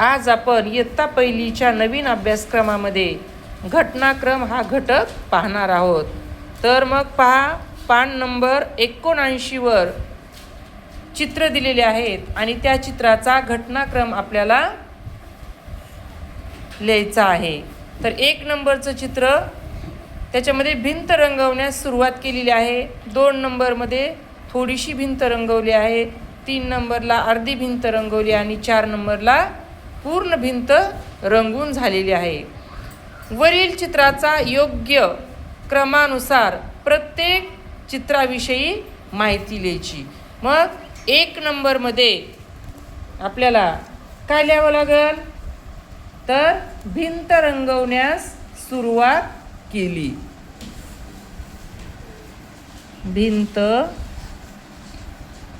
आज आपण इयत्ता पहिलीच्या नवीन अभ्यासक्रमामध्ये घटनाक्रम हा घटक पाहणार आहोत। तर मग पहा, पान नंबर 79 वर चित्र दिलेले आहेत आणि त्या चित्राचा घटनाक्रम आपल्याला लिहायचा आहे। तर 1 नंबरचं चित्र, त्याच्यामध्ये भिंत रंगवण्यास सुरुवात केलेली आहे। 2 नंबरमध्ये थोडीशी भिंत रंगवली आहे, 3 नंबरला अर्धी भिंत रंगवली आणि 4 नंबरला पूर्ण भिंत रंगून झालेली आहे। वरील चित्राचा योग्य क्रमानुसार प्रत्येक चित्राविषयी माहिती लिहायची। मग 1 नंबरमध्ये आपल्याला काय लिहावं लागेल, तर भिंत रंगवण्यास सुरुवात केली। भिंत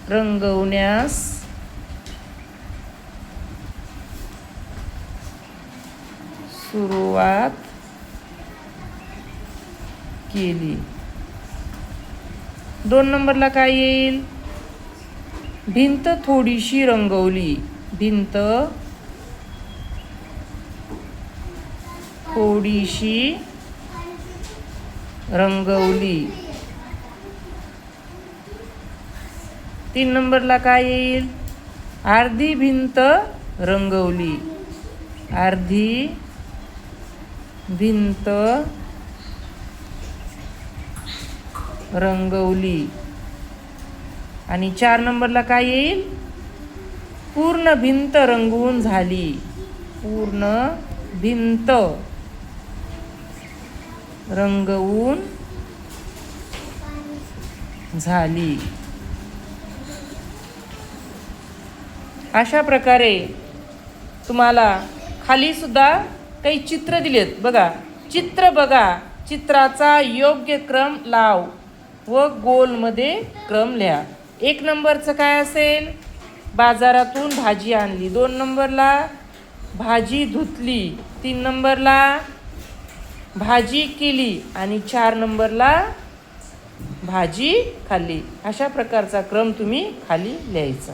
रंगवण्यास सुरुवात केली। 2 नंबरला काय येईल, भिंत थोडीशी रंगवली। भिंत थोडीशी रंगवली। 3 नंबरला काय येईल, अर्धी भिंत रंगवली। अर्धी भिंत रंगवली। आणि 4 नंबरला काय येईल, पूर्ण भिंत रंगवून झाली। पूर्ण भिंत रंगवून झाली। अशा प्रकारे तुम्हाला खाली सुद्धा काही चित्र दिलेत बघा। चित्र बघा, चित्राचा योग्य क्रम लाव व गोलमध्ये क्रम लिहा। 1 नंबरचं काय असेल, बाजारातून भाजी आणली। 2 नंबरला भाजी धुतली। 3 नंबरला भाजी केली आणि 4 नंबरला भाजी खाल्ली। अशा प्रकारचा क्रम तुम्ही खाली लिहायचा।